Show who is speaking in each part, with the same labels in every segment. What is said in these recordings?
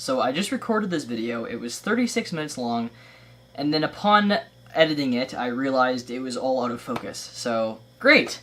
Speaker 1: So I just recorded this video, it was 36 minutes long, and then upon editing it, I realized it was all out of focus. So, great!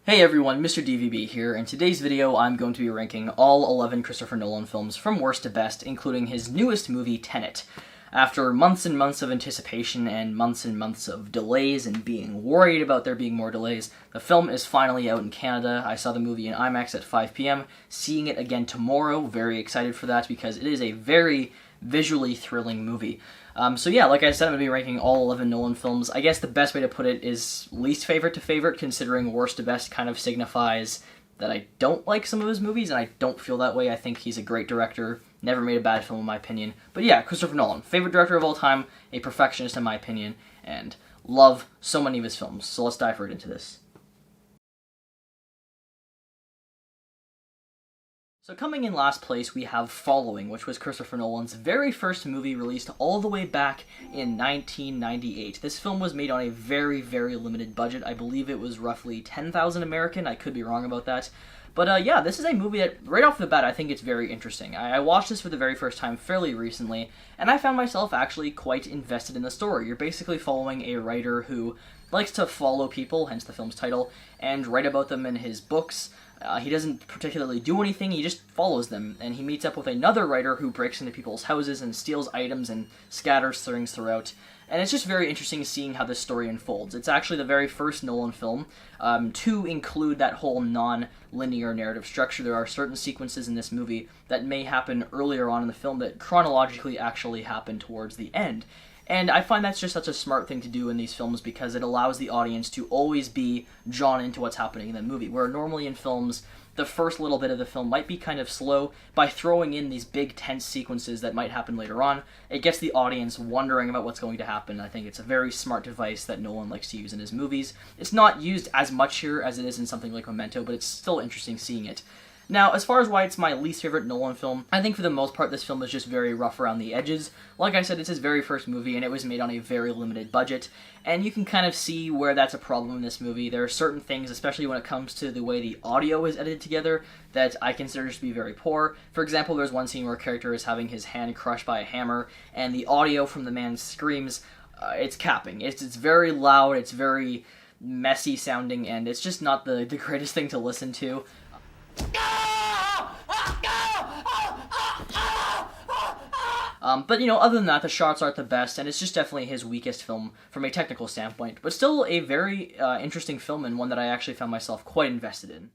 Speaker 1: Hey everyone, Mr. DVB here. In today's video, I'm going to be ranking all 11 Christopher Nolan films from worst to best, including his newest movie, Tenet. After months and months of anticipation and months of delays and being worried about there being more delays, the film is finally out in Canada. I saw the movie in IMAX at 5 p.m., seeing it again tomorrow. Very excited for that because it is a very visually thrilling movie. So yeah, like I said, I'm going to be ranking all 11 Nolan films. I guess the best way to put it is least favorite to favorite, considering worst to best kind of signifies that I don't like some of his movies, and I don't feel that way. I think he's a great director, never made a bad film in my opinion. But yeah, Christopher Nolan, favorite director of all time, a perfectionist in my opinion, and love so many of his films. So let's dive right into this. So coming in last place, we have Following, which was Christopher Nolan's very first movie, released all the way back in 1998. This film was made on a very, very limited budget. I believe it was roughly 10,000 American. I could be wrong about that. But yeah, this is a movie that, right off the bat, I think it's very interesting. I watched this for the very first time fairly recently, and I found myself actually quite invested in the story. You're basically following a writer who likes to follow people, hence the film's title, and write about them in his books. He doesn't particularly do anything, he just follows them, and he meets up with another writer who breaks into people's houses and steals items and scatters things throughout. And it's just very interesting seeing how this story unfolds. It's actually the very first Nolan film to include that whole non-linear narrative structure. There are certain sequences in this movie that may happen earlier on in the film that chronologically actually happen towards the end. And I find that's just such a smart thing to do in these films because it allows the audience to always be drawn into what's happening in the movie, where normally in films, the first little bit of the film might be kind of slow. By throwing in these big tense sequences that might happen later on, it gets the audience wondering about what's going to happen. I think it's a very smart device that Nolan likes to use in his movies. It's not used as much here as it is in something like Memento, but it's still interesting seeing it. Now, as far as why it's my least favorite Nolan film, I think for the most part this film is just very rough around the edges. Like I said, it's his very first movie, and it was made on a very limited budget, and you can kind of see where that's a problem in this movie. There are certain things, especially when it comes to the way the audio is edited together, that I consider to be very poor. For example, there's one scene where a character is having his hand crushed by a hammer, and the audio from the man's screams, it's capping. It's very loud, it's very messy sounding, and it's just not the greatest thing to listen to. But, you know, other than that, the shots aren't the best, and it's just definitely his weakest film from a technical standpoint, but still a very interesting film and one that I actually found myself quite invested in.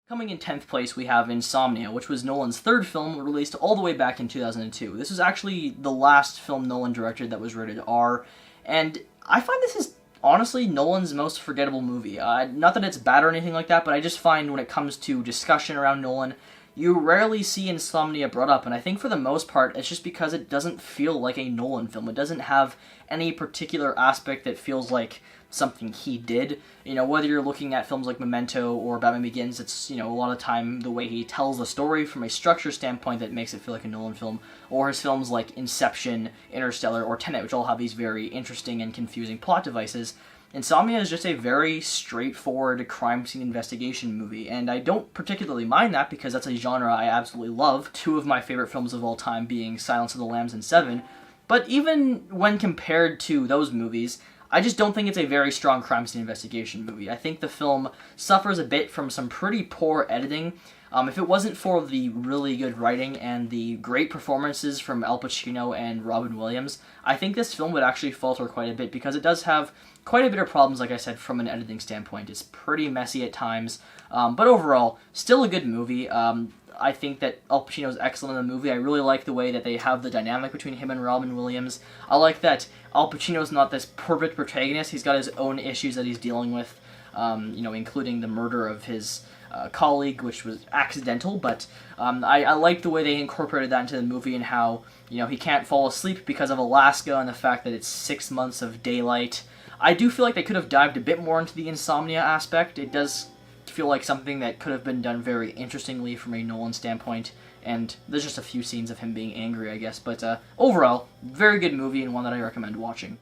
Speaker 1: Coming in 10th place, we have Insomnia, which was Nolan's third film, released all the way back in 2002. This was actually the last film Nolan directed that was rated R, and I find this is honestly Nolan's most forgettable movie. Not that it's bad or anything like that, but I just find when it comes to discussion around Nolan, you rarely see Insomnia brought up, and I think for the most part, it's just because it doesn't feel like a Nolan film. It doesn't have any particular aspect that feels like something he did. You know, whether you're looking at films like Memento or Batman Begins, it's, you know, a lot of time the way he tells the story from a structure standpoint that makes it feel like a Nolan film, or his films like Inception, Interstellar, or Tenet, which all have these very interesting and confusing plot devices. Insomnia is just a very straightforward crime scene investigation movie, and I don't particularly mind that because that's a genre I absolutely love, two of my favorite films of all time being Silence of the Lambs and Seven, but even when compared to those movies, I just don't think it's a very strong crime scene investigation movie. I think the film suffers a bit from some pretty poor editing. If it wasn't for the really good writing and the great performances from Al Pacino and Robin Williams, I think this film would actually falter quite a bit because it does have quite a bit of problems, like I said, from an editing standpoint. It's pretty messy at times, but overall, still a good movie. I think that Al Pacino's excellent in the movie. I really like the way that they have the dynamic between him and Robin Williams. I like that Al Pacino's not this perfect protagonist. He's got his own issues that he's dealing with, you know, including the murder of his colleague, which was accidental, but I like the way they incorporated that into the movie and how, you know, he can't fall asleep because of Alaska and the fact that it's 6 months of daylight. I do feel like they could have dived a bit more into the insomnia aspect. It does feel like something that could have been done very interestingly from a Nolan standpoint, and there's just a few scenes of him being angry, I guess. But overall, very good movie and one that I recommend watching.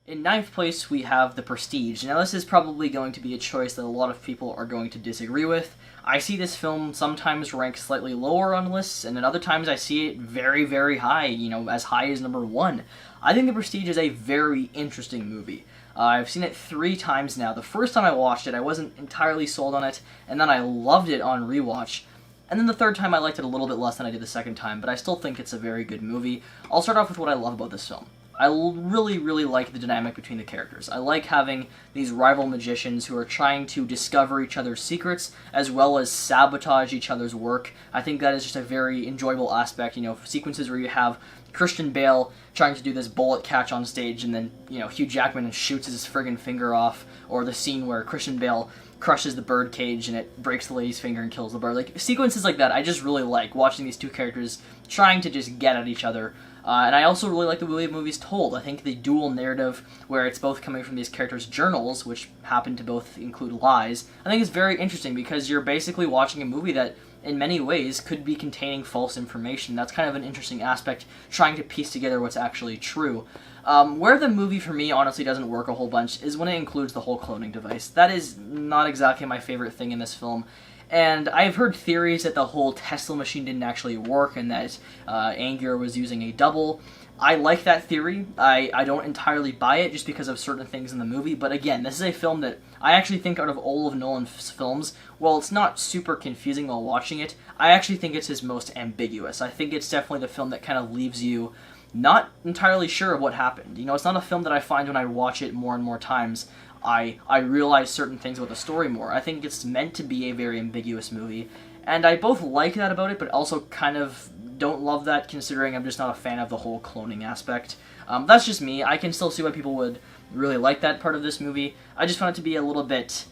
Speaker 1: In ninth place, we have The Prestige. Now, this is probably going to be a choice that a lot of people are going to disagree with. I see this film sometimes rank slightly lower on lists, and then other times I see it very, very high, as high as number 1. I think The Prestige is a very interesting movie. I've seen it 3 times now. The first time I watched it, I wasn't entirely sold on it, and then I loved it on rewatch. And then the third time I liked it a little bit less than I did the second time, but I still think it's a very good movie. I'll start off with what I love about this film. I really, really like the dynamic between the characters. I like having these rival magicians who are trying to discover each other's secrets, as well as sabotage each other's work. I think that is just a very enjoyable aspect, sequences where you have Christian Bale trying to do this bullet catch on stage, and then, Hugh Jackman shoots his friggin' finger off, or the scene where Christian Bale crushes the bird cage and it breaks the lady's finger and kills the bird. Like, sequences like that, I just really like watching these two characters trying to just get at each other. And I also really like the way the movie's told. I think the dual narrative, where it's both coming from these characters' journals, which happen to both include lies, I think is very interesting because you're basically watching a movie that, in many ways, could be containing false information. That's kind of an interesting aspect, trying to piece together what's actually true. Where the movie, for me, honestly doesn't work a whole bunch is when it includes the whole cloning device. That is not exactly my favorite thing in this film. And I've heard theories that the whole Tesla machine didn't actually work and that Angier was using a double. I like that theory. I don't entirely buy it just because of certain things in the movie. But again, this is a film that I actually think out of all of Nolan's films, while it's not super confusing while watching it, I actually think it's his most ambiguous. I think it's definitely the film that kind of leaves you not entirely sure of what happened. It's not a film that I find when I watch it more and more times, I realize certain things about the story more. I think it's meant to be a very ambiguous movie, and I both like that about it, but also kind of don't love that, considering I'm just not a fan of the whole cloning aspect. That's just me. I can still see why people would really like that part of this movie. I just found it to be a little bit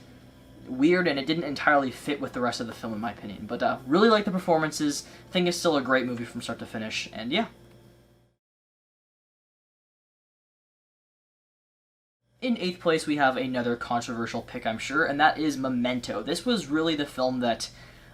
Speaker 1: weird, and it didn't entirely fit with the rest of the film, in my opinion. But really like the performances. Think it's still a great movie from start to finish, and yeah. In 8th place, we have another controversial pick, I'm sure, and that is Memento. This was really the film that,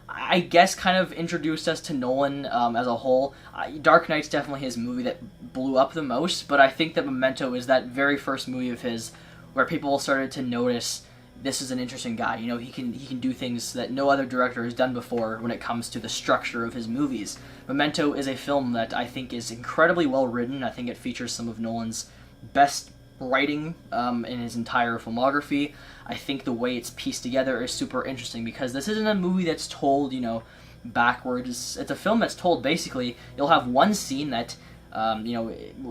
Speaker 1: I guess, kind of introduced us to Nolan as a whole. Dark Knight's definitely his movie that blew up the most, but I think that Memento is that very first movie of his where people started to notice this is an interesting guy. He can do things that no other director has done before when it comes to the structure of his movies. Memento is a film that I think is incredibly well written. I think it features some of Nolan's best writing in his entire filmography. I think the way it's pieced together is super interesting because this isn't a movie that's told, backwards. It's a film that's told basically, you'll have one scene that,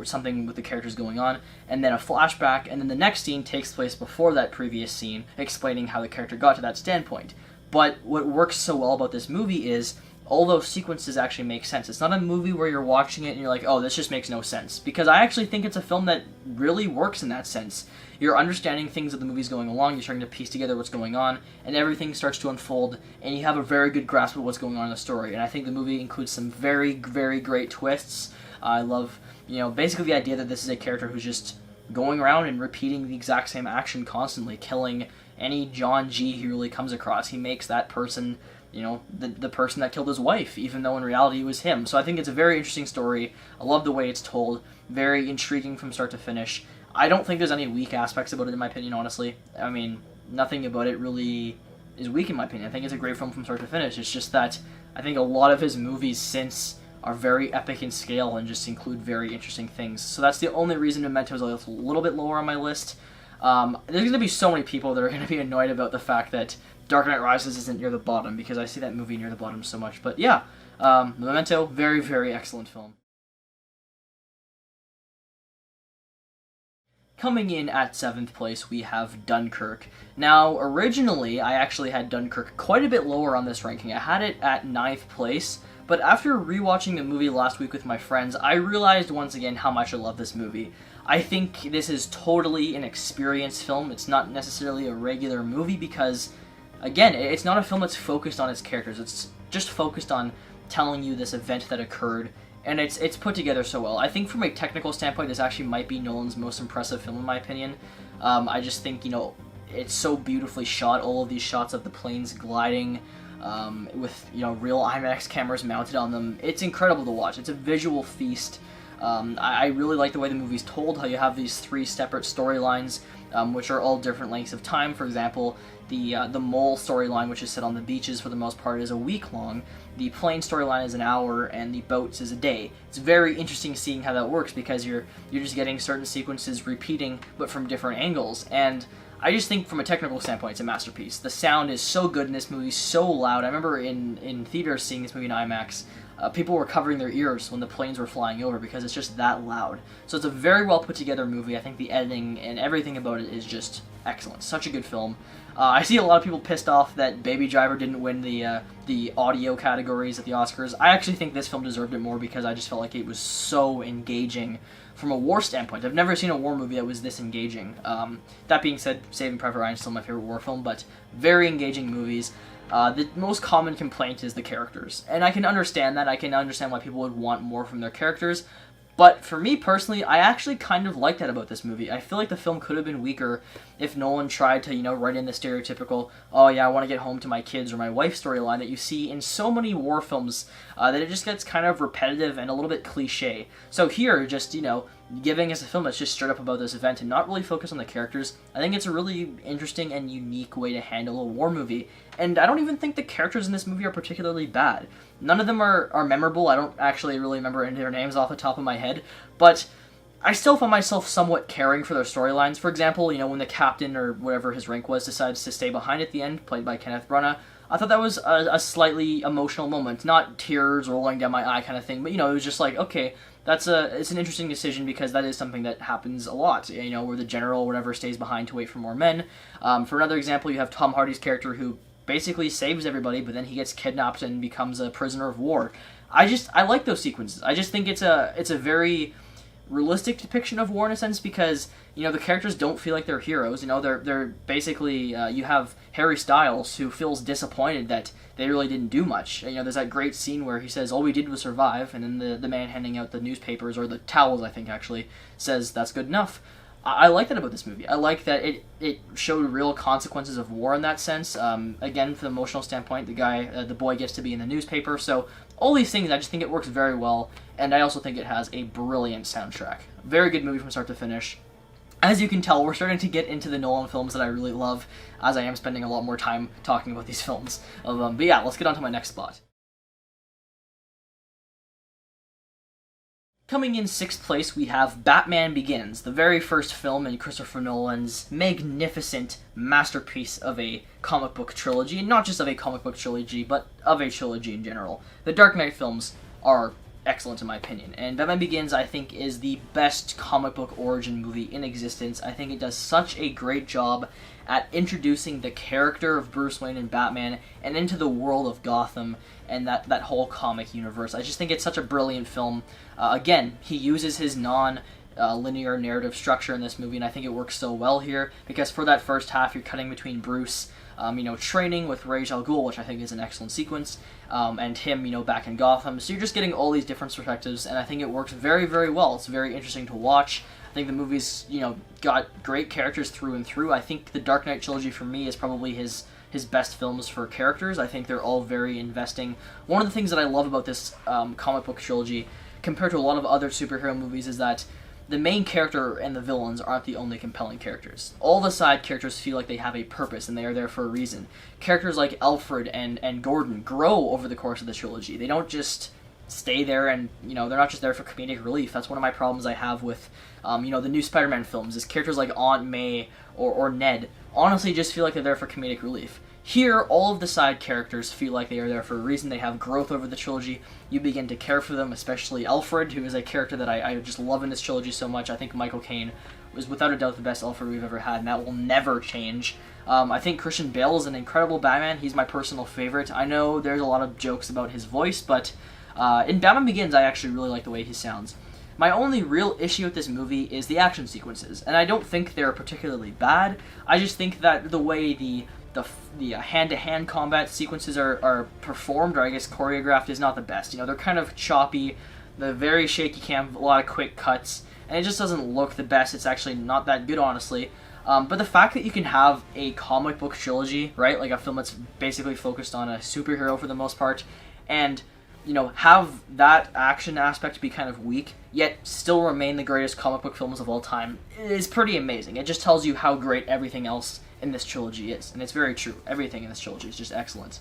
Speaker 1: something with the characters going on, and then a flashback, and then the next scene takes place before that previous scene, explaining how the character got to that standpoint. But what works so well about this movie is all those sequences actually make sense. It's not a movie where you're watching it and you're like, oh, this just makes no sense. Because I actually think it's a film that really works in that sense. You're understanding things that the movie's going along, you're starting to piece together what's going on, and everything starts to unfold, and you have a very good grasp of what's going on in the story. And I think the movie includes some very, very great twists. I love, basically the idea that this is a character who's just going around and repeating the exact same action constantly, killing any John G he really comes across. He makes that person the person that killed his wife, even though in reality it was him. So I think it's a very interesting story. I love the way it's told. Very intriguing from start to finish. I don't think there's any weak aspects about it, in my opinion, honestly. I mean, nothing about it really is weak, in my opinion. I think it's a great film from start to finish. It's just that I think a lot of his movies since are very epic in scale and just include very interesting things. So that's the only reason Memento is a little bit lower on my list. There's going to be so many people that are going to be annoyed about the fact that Dark Knight Rises isn't near the bottom, because I see that movie near the bottom so much. But yeah, Memento, very, very excellent film. Coming in at 7th place, we have Dunkirk. Now, originally, I actually had Dunkirk quite a bit lower on this ranking. I had it at 9th place, but after rewatching the movie last week with my friends, I realized once again how much I love this movie. I think this is totally an experience film. It's not necessarily a regular movie because, again, it's not a film that's focused on its characters. It's just focused on telling you this event that occurred, and it's put together so well. I think from a technical standpoint, this actually might be Nolan's most impressive film, in my opinion. I just think, it's so beautifully shot. All of these shots of the planes gliding with real IMAX cameras mounted on them. It's incredible to watch. It's a visual feast. I really like the way the movie's told, how you have these 3 separate storylines, which are all different lengths of time. For example, the mole storyline, which is set on the beaches for the most part, is a week long. The plane storyline is an hour, and the boats is a day. It's very interesting seeing how that works, because you're just getting certain sequences repeating, but from different angles. And I just think from a technical standpoint, it's a masterpiece. The sound is so good in this movie, so loud. I remember in theaters seeing this movie in IMAX, people were covering their ears when the planes were flying over because it's just that loud. So it's a very well put together movie. I think the editing and everything about it is just excellent. Such a good film. I see a lot of people pissed off that Baby Driver didn't win the audio categories at the Oscars. I actually think this film deserved it more because I just felt like it was so engaging from a war standpoint. I've never seen a war movie that was this engaging. That being said, Saving Private Ryan is still my favorite war film, but very engaging movies. The most common complaint is the characters, and I can understand that. I can understand why people would want more from their characters, but for me personally, I actually kind of like that about this movie. I feel like the film could have been weaker if Nolan tried to, write in the stereotypical, oh yeah, I want to get home to my kids or my wife storyline that you see in so many war films, that it just gets kind of repetitive and a little bit cliche. So here, just, giving us a film that's just straight up about this event and not really focus on the characters, I think it's a really interesting and unique way to handle a war movie. And I don't even think the characters in this movie are particularly bad. None of them are memorable. I don't actually really remember any of their names off the top of my head, but I still found myself somewhat caring for their storylines. For example, when the captain, or whatever his rank was, decides to stay behind at the end, played by Kenneth Branagh, I thought that was a slightly emotional moment. Not tears rolling down my eye kind of thing, but, it was just like, okay, it's an interesting decision because that is something that happens a lot, where the general or whatever stays behind to wait for more men. For another example, you have Tom Hardy's character who basically saves everybody, but then he gets kidnapped and becomes a prisoner of war. I like those sequences. I just think it's a very realistic depiction of war in a sense, because the characters don't feel like they're heroes. They're basically you have Harry Styles, who feels disappointed that they really didn't do much. There's that great scene where he says all we did was survive, and then the man handing out the newspapers, or the towels I think actually, says that's good enough. I like that about this movie. I like that it showed real consequences of war in that sense. Again, from the emotional standpoint, the boy gets to be in the newspaper. So all these things, I just think it works very well. And I also think it has a brilliant soundtrack. Very good movie from start to finish. As you can tell, we're starting to get into the Nolan films that I really love, as I am spending a lot more time talking about these films. But yeah, let's get on to my next spot. Coming in 6th place, we have Batman Begins, the very first film in Christopher Nolan's magnificent masterpiece of a comic book trilogy, and not just of a comic book trilogy, but of a trilogy in general. The Dark Knight films are excellent in my opinion, and Batman Begins, I think, is the best comic book origin movie in existence. I think it does such a great job at introducing the character of Bruce Wayne and Batman and into the world of Gotham and that whole comic universe. I just think it's such a brilliant film. Again, he uses his non-linear narrative structure in this movie, and I think it works so well here, because for that first half, you're cutting between Bruce training with Ra's al Ghul, which I think is an excellent sequence, and him, back in Gotham. So you're just getting all these different perspectives, and I think it works very, very well. It's very interesting to watch. I think the movie's, got great characters through and through. I think the Dark Knight trilogy, for me, is probably his best films for characters. I think they're all very investing. One of the things that I love about this comic book trilogy, compared to a lot of other superhero movies, is that the main character and the villains aren't the only compelling characters. All the side characters feel like they have a purpose and they are there for a reason. Characters like Alfred and Gordon grow over the course of the trilogy. They don't just stay there and, they're not just there for comedic relief. That's one of my problems I have with, the new Spider-Man films, is characters like Aunt May or Ned honestly just feel like they're there for comedic relief. Here, all of the side characters feel like they are there for a reason. They have growth over the trilogy. You begin to care for them, especially Alfred, who is a character that I just love in this trilogy so much. I think Michael Caine was without a doubt the best Alfred we've ever had, and that will never change. I think Christian Bale is an incredible Batman. He's my personal favorite. I know there's a lot of jokes about his voice, but in Batman Begins, I actually really like the way he sounds. My only real issue with this movie is the action sequences, and I don't think they're particularly bad. I just think that the way the hand-to-hand combat sequences are performed, or I guess choreographed, is not the best. They're kind of choppy, the very shaky cam, a lot of quick cuts, and it just doesn't look the best. It's actually not that good, honestly. But the fact that you can have a comic book trilogy, right, like a film that's basically focused on a superhero for the most part, and have that action aspect be kind of weak, yet still remain the greatest comic book films of all time is pretty amazing. It just tells you how great everything else in this trilogy is, and it's very true. Everything in this trilogy is just excellent.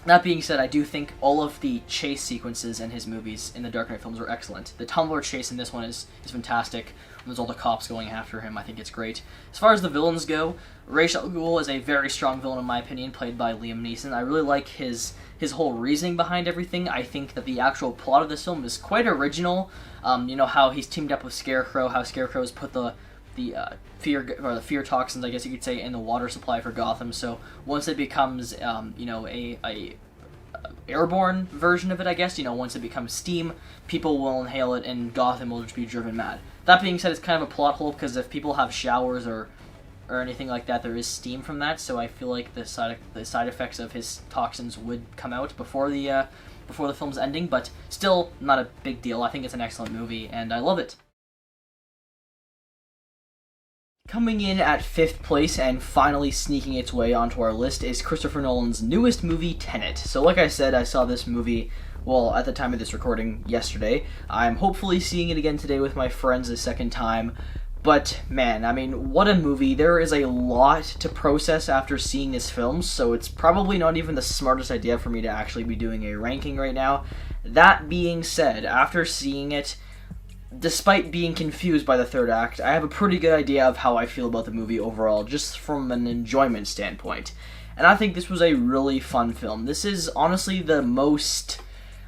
Speaker 1: That being said, I do think all of the chase sequences in his movies, in the Dark Knight films, are excellent. The Tumblr chase in this one is fantastic. When there's all the cops going after him, I think it's great. As far as the villains go, Ra's al Ghul is a very strong villain in my opinion, played by Liam Neeson. I really like his whole reasoning behind everything. I think that the actual plot of this film is quite original. How he's teamed up with Scarecrow, how Scarecrow has put the fear toxins, I guess you could say, in the water supply for Gotham. So once it becomes a airborne version of it, I guess, once it becomes steam, people will inhale it and Gotham will just be driven mad. That being said, it's kind of a plot hole because if people have showers or anything like that, there is steam from that. So I feel like the side effects of his toxins would come out before the film's ending, but still not a big deal. I think it's an excellent movie and I love it. Coming in at 5th place and finally sneaking its way onto our list is Christopher Nolan's newest movie, Tenet. So like I said, I saw this movie, well, at the time of this recording, yesterday. I'm hopefully seeing it again today with my friends a second time. But man, I mean, what a movie. There is a lot to process after seeing this film, so it's probably not even the smartest idea for me to actually be doing a ranking right now. That being said, after seeing it, despite being confused by the third act, I have a pretty good idea of how I feel about the movie overall, just from an enjoyment standpoint. And I think this was a really fun film. This is honestly the most,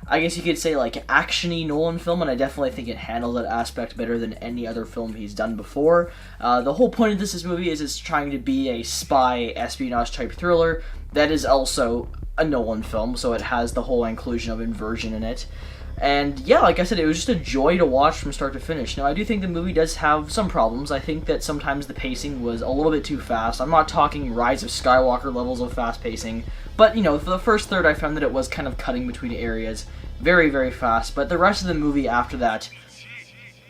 Speaker 1: I guess you could say, like, action-y Nolan film, and I definitely think it handled that aspect better than any other film he's done before. The whole point of this movie is it's trying to be a spy espionage-type thriller that is also a Nolan film, so it has the whole inclusion of inversion in it. And yeah, like I said, it was just a joy to watch from start to finish. Now, I do think the movie does have some problems. I think that sometimes the pacing was a little bit too fast. I'm not talking Rise of Skywalker levels of fast pacing, but, for the first third, I found that it was kind of cutting between areas very, very fast. But the rest of the movie after that,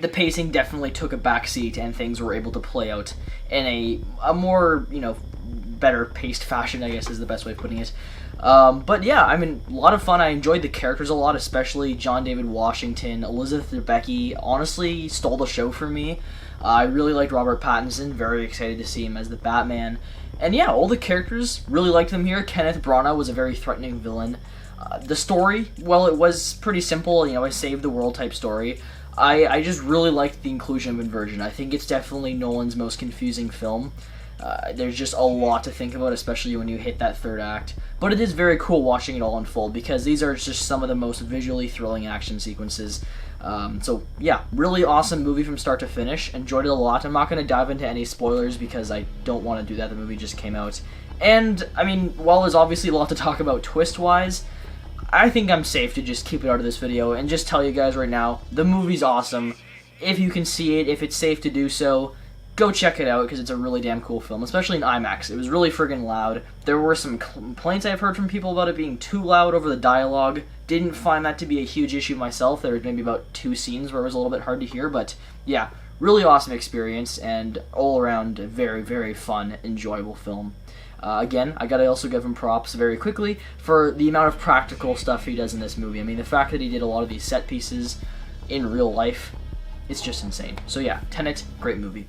Speaker 1: the pacing definitely took a backseat, and things were able to play out in a more, better paced fashion, I guess is the best way of putting it. But yeah, I mean, a lot of fun. I enjoyed the characters a lot, especially John David Washington. Elizabeth Debicki honestly stole the show for me. I really liked Robert Pattinson, very excited to see him as the Batman. And yeah, all the characters, really liked them here. Kenneth Branagh was a very threatening villain. The story, well, it was pretty simple, a save the world type story. I just really liked the inclusion of inversion. I think it's definitely Nolan's most confusing film. There's just a lot to think about, especially when you hit that third act. But it is very cool watching it all unfold, because these are just some of the most visually thrilling action sequences. So yeah, really awesome movie from start to finish. Enjoyed it a lot. I'm not going to dive into any spoilers because I don't want to do that. The movie just came out. And, I mean, while there's obviously a lot to talk about twist-wise, I think I'm safe to just keep it out of this video and just tell you guys right now, the movie's awesome. If you can see it, if it's safe to do so, go check it out, because it's a really damn cool film, especially in IMAX. It was really friggin' loud. There were some complaints I've heard from people about it being too loud over the dialogue. Didn't find that to be a huge issue myself. There was maybe about 2 scenes where it was a little bit hard to hear, but yeah, really awesome experience, and all around a very, very fun, enjoyable film. Again, I gotta also give him props very quickly for the amount of practical stuff he does in this movie. I mean, the fact that he did a lot of these set pieces in real life, it's just insane. So yeah, Tenet, great movie.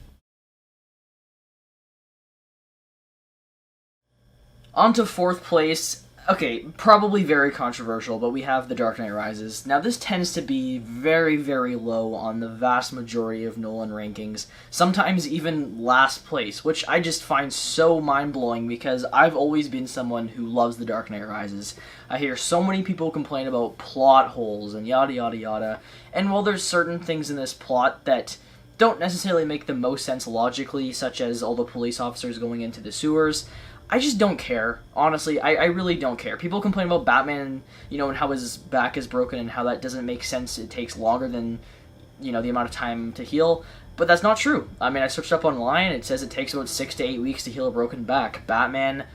Speaker 1: On to 4th place. Okay, probably very controversial, but we have The Dark Knight Rises. Now, this tends to be very, very low on the vast majority of Nolan rankings, sometimes even last place, which I just find so mind-blowing because I've always been someone who loves The Dark Knight Rises. I hear so many people complain about plot holes and yada yada yada, and while there's certain things in this plot that don't necessarily make the most sense logically, such as all the police officers going into the sewers, I just don't care. Honestly, I really don't care. People complain about Batman, and how his back is broken and how that doesn't make sense. It takes longer than, the amount of time to heal. But that's not true. I mean, I searched up online. It says it takes about 6 to 8 weeks to heal a broken back. Batman,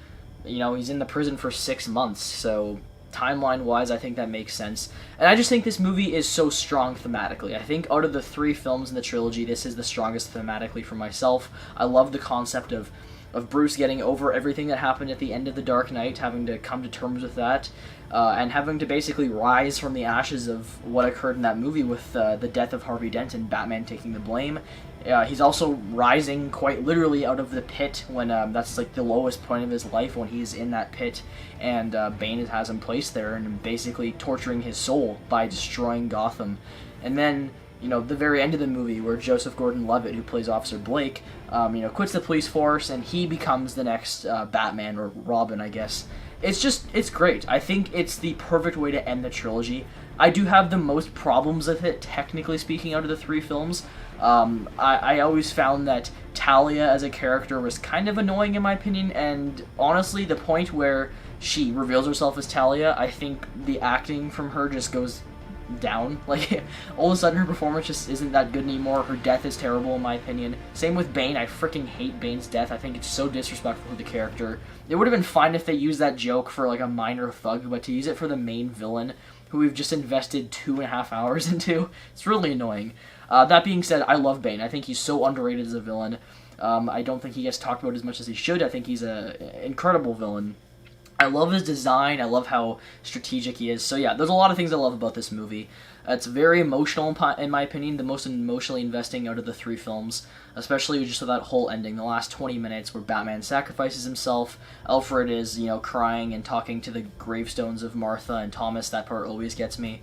Speaker 1: he's in the prison for 6 months. So, timeline-wise, I think that makes sense. And I just think this movie is so strong thematically. I think out of the 3 films in the trilogy, this is the strongest thematically for myself. I love the concept of Bruce getting over everything that happened at the end of The Dark Knight, having to come to terms with that, and having to basically rise from the ashes of what occurred in that movie with the death of Harvey Dent and Batman taking the blame. He's also rising quite literally out of the pit when that's like the lowest point of his life, when he's in that pit and Bane has him placed there and basically torturing his soul by destroying Gotham. And then, you know, the very end of the movie where Joseph Gordon-Levitt, who plays Officer Blake, quits the police force and he becomes the next Batman, or Robin, I guess. It's great. I think it's the perfect way to end the trilogy. I do have the most problems with it, technically speaking, out of the 3 films. I always found that Talia as a character was kind of annoying in my opinion, and honestly, the point where she reveals herself as Talia, I think the acting from her just goes down. Like, all of a sudden her performance just isn't that good anymore. Her death is terrible in my opinion. Same with Bane. I freaking hate Bane's death. I think it's so disrespectful to the character. It would have been fine if they used that joke for like a minor thug, but to use it for the main villain, who we've just invested 2.5 hours into, it's really annoying. That being said, I love Bane. I think he's so underrated as a villain. I don't think he gets talked about as much as he should. I think he's an incredible villain. I love his design. I love how strategic he is. So yeah, there's a lot of things I love about this movie. It's very emotional in my opinion, the most emotionally investing out of the 3 films, especially just with that whole ending, the last 20 minutes where Batman sacrifices himself. Alfred is, you know, crying and talking to the gravestones of Martha and Thomas. That part always gets me.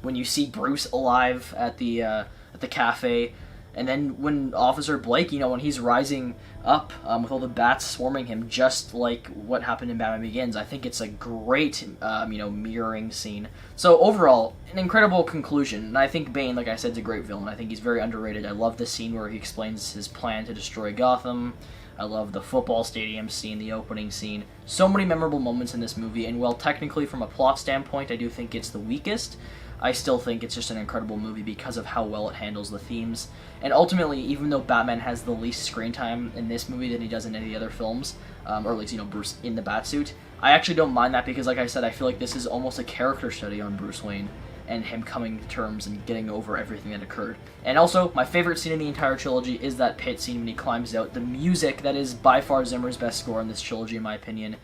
Speaker 1: When you see Bruce alive at the cafe, and then when Officer Blake, you know, when he's rising up with all the bats swarming him, just like what happened in Batman Begins, I think it's a great, mirroring scene. So overall, an incredible conclusion. And I think Bane, like I said, is a great villain. I think he's very underrated. I love the scene where he explains his plan to destroy Gotham. I love the football stadium scene, the opening scene. So many memorable moments in this movie, and while technically from a plot standpoint I do think it's the weakest, I still think it's just an incredible movie because of how well it handles the themes. And ultimately, even though Batman has the least screen time in this movie than he does in any other films, or at least, Bruce in the Batsuit, I actually don't mind that because, like I said, I feel like this is almost a character study on Bruce Wayne and him coming to terms and getting over everything that occurred. And also, my favorite scene in the entire trilogy is that pit scene when he climbs out. The music, that is by far Zimmer's best score in this trilogy, in my opinion.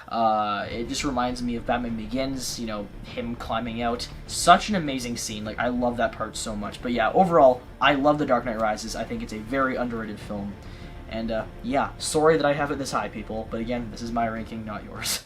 Speaker 1: It just reminds me of Batman Begins, him climbing out. Such an amazing scene. Like, I love that part so much. But yeah, overall, I love The Dark Knight Rises. I think it's a very underrated film. And yeah, sorry that I have it this high, people. But again, this is my ranking, not yours.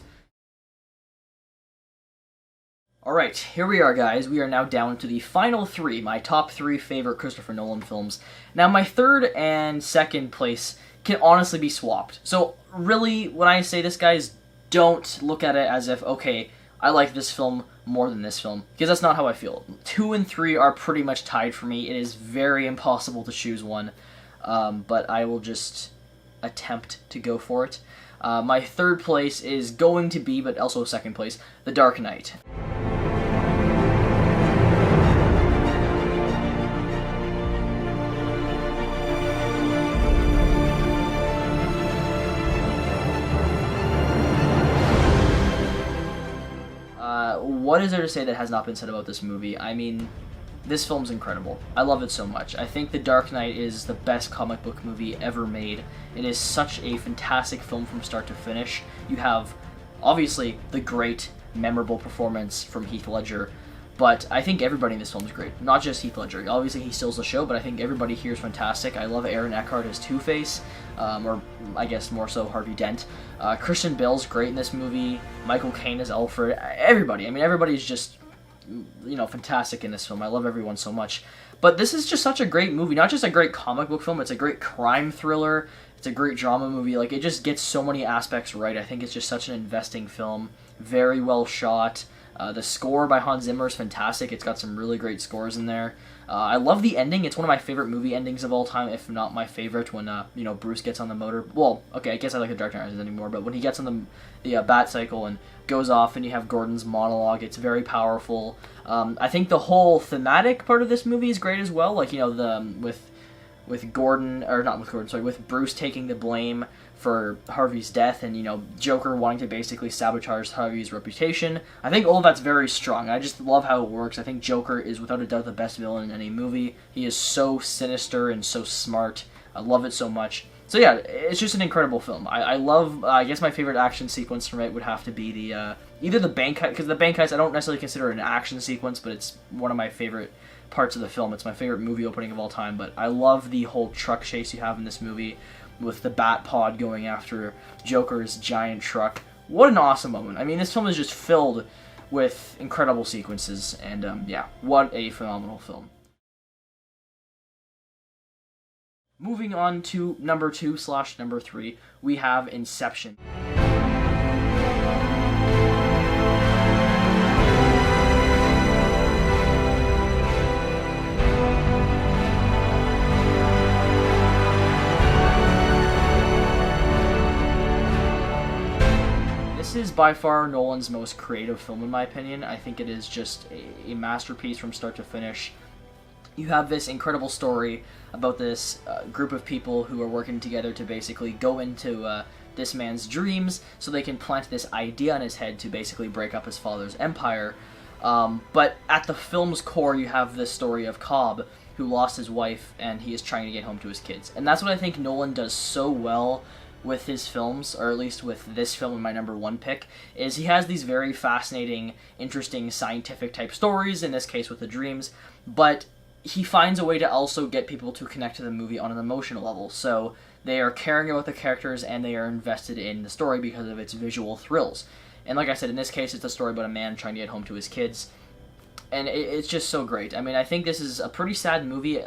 Speaker 1: Alright, here we are, guys. We are now down to the final 3, my top 3 favorite Christopher Nolan films. Now, my third and second place can honestly be swapped. So, really, when I say this, guys, don't look at it as if, okay, I like this film more than this film, because that's not how I feel. 2 and 3 are pretty much tied for me. It is very impossible to choose one, but I will just attempt to go for it. My third place is going to be, but also second place, The Dark Knight. What is there to say that has not been said about this movie? I mean, this film's incredible. I love it so much. I think The Dark Knight is the best comic book movie ever made. It is such a fantastic film from start to finish. You have, obviously, the great, memorable performance from Heath Ledger, but I think everybody in this film is great. Not just Heath Ledger. Obviously, he steals the show, but I think everybody here is fantastic. I love Aaron Eckhart as Two-Face, or I guess more so Harvey Dent. Christian Bale's great in this movie. Michael Caine as Alfred. Everybody. I mean, everybody's just, fantastic in this film. I love everyone so much. But this is just such a great movie. Not just a great comic book film, it's a great crime thriller. It's a great drama movie. Like, it just gets so many aspects right. I think it's just such an investing film. Very well shot. The score by Hans Zimmer is fantastic. It's got some really great scores in there. I love the ending. It's one of my favorite movie endings of all time, if not my favorite, when, Bruce gets on the motor. Well, okay, I guess I like The Dark Knight Rises anymore, but when he gets on the bat cycle and goes off and you have Gordon's monologue, it's very powerful. I think the whole thematic part of this movie is great as well. Like, with Gordon, or not with Gordon, sorry, with Bruce taking the blame for Harvey's death, and Joker wanting to basically sabotage Harvey's reputation. I think all of that's very strong. I just love how it works. I think Joker is without a doubt the best villain in any movie. He is so sinister and so smart. I love it so much. So yeah, it's just an incredible film. I love, I guess my favorite action sequence from it would have to be the, either the bank heist, because the bank heist I don't necessarily consider an action sequence, but it's one of my favorite parts of the film. It's my favorite movie opening of all time, but I love the whole truck chase you have in this movie with the Bat Pod going after Joker's giant truck. What an awesome moment. I mean, this film is just filled with incredible sequences, and yeah, what a phenomenal film. Moving on to number 2/number 3, we have Inception. This is by far Nolan's most creative film, in my opinion. I think it is just a masterpiece from start to finish. You have this incredible story about this group of people who are working together to basically go into this man's dreams so they can plant this idea in his head to basically break up his father's empire. But at the film's core, you have this story of Cobb, who lost his wife, and he is trying to get home to his kids. And that's what I think Nolan does so well with his films, or at least with this film in my number 1 pick, is he has these very fascinating, interesting, scientific type stories, in this case with the dreams, but he finds a way to also get people to connect to the movie on an emotional level. So they are caring about the characters and they are invested in the story because of its visual thrills. And like I said, in this case, it's a story about a man trying to get home to his kids. And it's just so great. I mean, I think this is a pretty sad movie,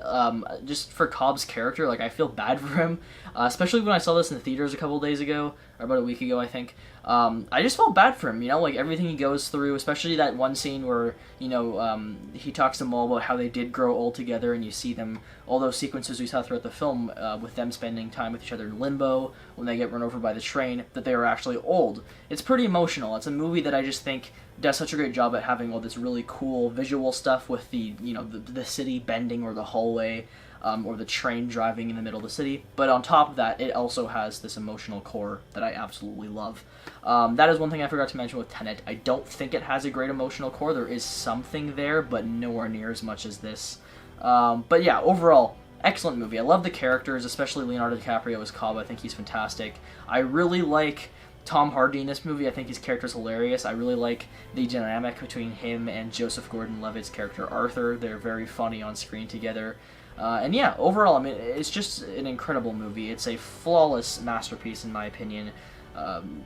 Speaker 1: just for Cobb's character. Like, I feel bad for him, especially when I saw this in the theaters a couple days ago, or about a week ago, I think. I just felt bad for him, like everything he goes through, especially that one scene where, he talks to Mo about how they did grow old together, and you see them, all those sequences we saw throughout the film, with them spending time with each other in limbo, when they get run over by the train, that they were actually old. It's pretty emotional. It's a movie that I just think does such a great job at having all this really cool visual stuff with the, the city bending, or the hallway, or the train driving in the middle of the city. But on top of that, it also has this emotional core that I absolutely love. That is one thing I forgot to mention with Tenet. I don't think it has a great emotional core. There is something there, but nowhere near as much as this. But yeah, overall, excellent movie. I love the characters, especially Leonardo DiCaprio as Cobb. I think he's fantastic. I really like Tom Hardy in this movie. I think his character's hilarious. I really like the dynamic between him and Joseph Gordon-Levitt's character Arthur. They're very funny on screen together. And yeah, overall, I mean, it's just an incredible movie. It's a flawless masterpiece, in my opinion.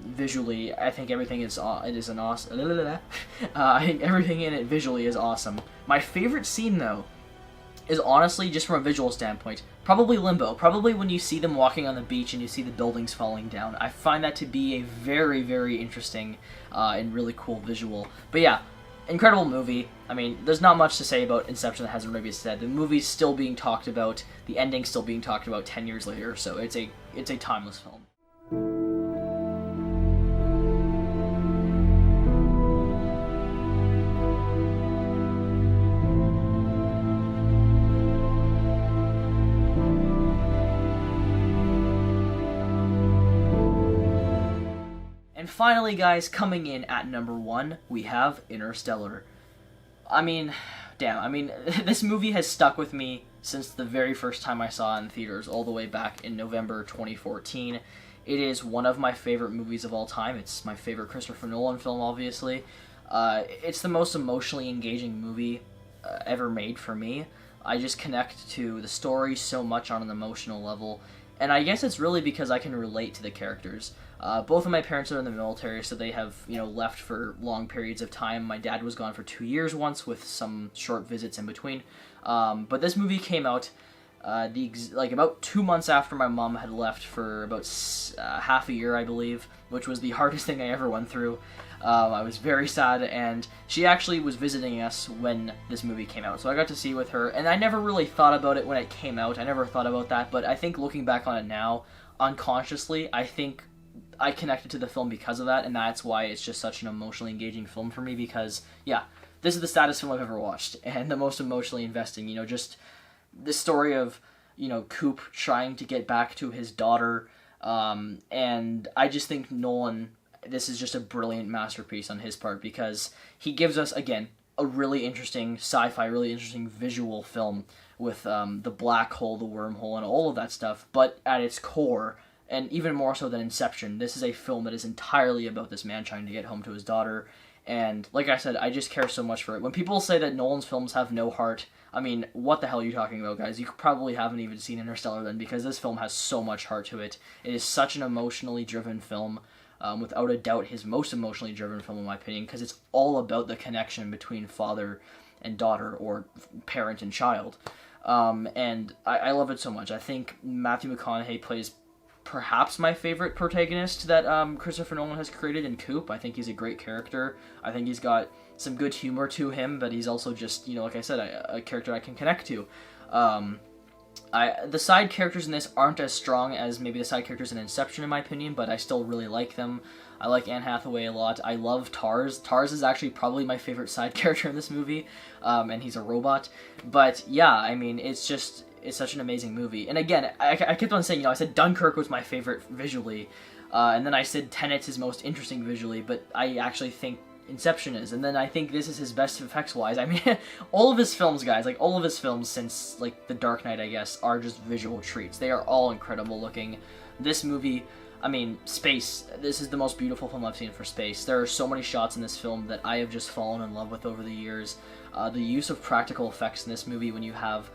Speaker 1: Visually, I think everything is an awesome. I think everything in it visually is awesome. My favorite scene, though, is honestly, just from a visual standpoint, probably Limbo. Probably when you see them walking on the beach and you see the buildings falling down. I find that to be a very, very interesting and really cool visual. But yeah, incredible movie. I mean, there's not much to say about Inception that hasn't already been said. The movie's still being talked about. The ending's still being talked about 10 years later. So it's a timeless film. And finally, guys, coming in at number 1, we have Interstellar. I mean, damn, this movie has stuck with me since the very first time I saw it in theaters, all the way back in November 2014. It is one of my favorite movies of all time. It's my favorite Christopher Nolan film, obviously. It's the most emotionally engaging movie ever made for me. I just connect to the story so much on an emotional level, and I guess it's really because I can relate to the characters. Both of my parents are in the military, so they have, left for long periods of time. My dad was gone for 2 years once, with some short visits in between. But this movie came out about 2 months after my mom had left for about half a year, I believe, which was the hardest thing I ever went through. I was very sad, and she actually was visiting us when this movie came out, so I got to see it with her, and I never really thought about it when it came out. I never thought about that, but I think looking back on it now, unconsciously, I think I connected to the film because of that, and that's why it's just such an emotionally engaging film for me, because, yeah, this is the saddest film I've ever watched, and the most emotionally investing, just the story of, Coop trying to get back to his daughter, And I just think Nolan, this is just a brilliant masterpiece on his part, because he gives us, again, a really interesting sci-fi, really interesting visual film with the black hole, the wormhole, and all of that stuff. But at its core, and even more so than Inception, this is a film that is entirely about this man trying to get home to his daughter. And like I said, I just care so much for it. When people say that Nolan's films have no heart, I mean, what the hell are you talking about, guys? You probably haven't even seen Interstellar then, because this film has so much heart to it. It is such an emotionally driven film. Without a doubt, his most emotionally driven film, in my opinion, because it's all about the connection between father and daughter, or parent and child. And I love it so much. I think Matthew McConaughey plays perhaps my favorite protagonist that Christopher Nolan has created in Coop. I think he's a great character. I think he's got some good humor to him, but he's also just, like I said, a character I can connect to. The side characters in this aren't as strong as maybe the side characters in Inception, in my opinion, but I still really like them. I like Anne Hathaway a lot. I love Tars. Tars is actually probably my favorite side character in this movie, and he's a robot. But yeah, I mean, it's such an amazing movie. And again, I kept on saying, I said Dunkirk was my favorite visually, and then I said Tenet's his most interesting visually, but I actually think Inception is, and then I think this is his best effects-wise. I mean, all of his films, guys, like, all of his films since, like, The Dark Knight, I guess, are just visual treats. They are all incredible looking. This movie, I mean, space, this is the most beautiful film I've seen for space. There are so many shots in this film that I have just fallen in love with over the years. The use of practical effects in this movie, when you have,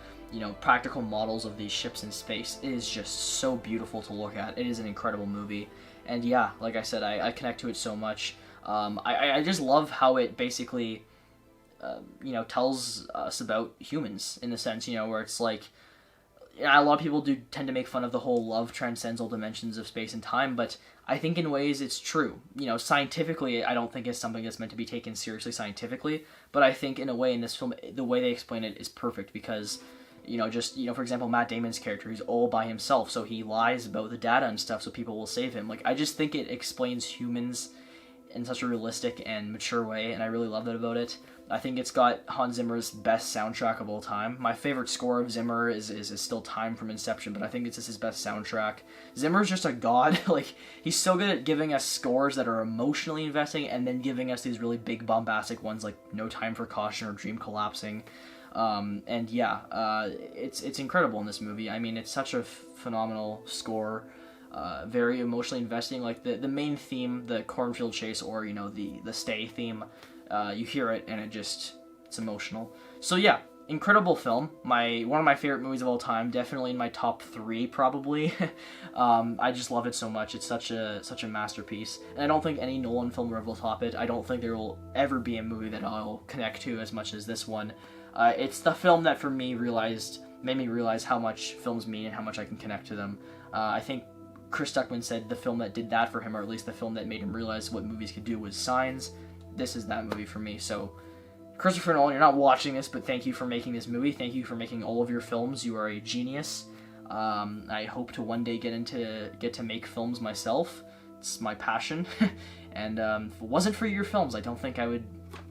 Speaker 1: practical models of these ships in space, it is just so beautiful to look at. It is an incredible movie. And yeah, like I said, I connect to it so much. I just love how it basically, tells us about humans, in the sense, where it's like, a lot of people do tend to make fun of the whole love transcends all dimensions of space and time, but I think in ways it's true. Scientifically, I don't think it's something that's meant to be taken seriously scientifically, but I think in a way in this film, the way they explain it is perfect, because, for example, Matt Damon's character, he's all by himself, so he lies about the data and stuff so people will save him. Like, I just think it explains humans in such a realistic and mature way, and I really love that about it. I think it's got Hans Zimmer's best soundtrack of all time. My favorite score of Zimmer is still Time from Inception, but I think it's just his best soundtrack. Zimmer's just a god. Like, he's so good at giving us scores that are emotionally investing, and then giving us these really big bombastic ones like No Time for Caution or Dream Collapsing. And yeah, it's incredible in this movie. I mean, it's such a phenomenal score. Very emotionally investing. Like the main theme, the cornfield chase, or the stay theme, you hear it and it's emotional. So yeah, incredible film. One of my favorite movies of all time. Definitely in my top 3 probably. I just love it so much. It's such a masterpiece, and I don't think any Nolan film will top it. I don't think there will ever be a movie that I'll connect to as much as this one. It's the film that for me made me realize how much films mean and how much I can connect to them. I think Chris Stuckman said the film that did that for him, or at least the film that made him realize what movies could do, was Signs. This is that movie for me. So, Christopher Nolan, you're not watching this, but thank you for making this movie. Thank you for making all of your films. You are a genius. I hope to one day get to make films myself. It's my passion. And if it wasn't for your films, I don't think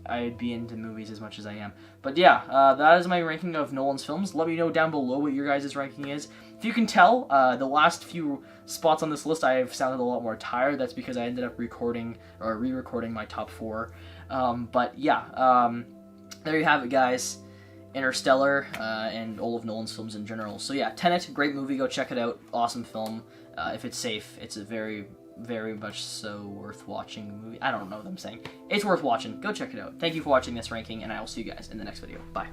Speaker 1: I'd be into movies as much as I am. But yeah, that is my ranking of Nolan's films. Let me know down below what your guys' ranking is. If you can tell, the last few spots on this list I have sounded a lot more tired. That's because I ended up re-recording my top 4. But yeah, there you have it, guys. Interstellar, and all of Nolan's films in general. So yeah, Tenet, great movie. Go check it out. Awesome film. If it's safe, it's a very, very much so worth watching movie. I don't know what I'm saying. It's worth watching. Go check it out. Thank you for watching this ranking, and I will see you guys in the next video. Bye.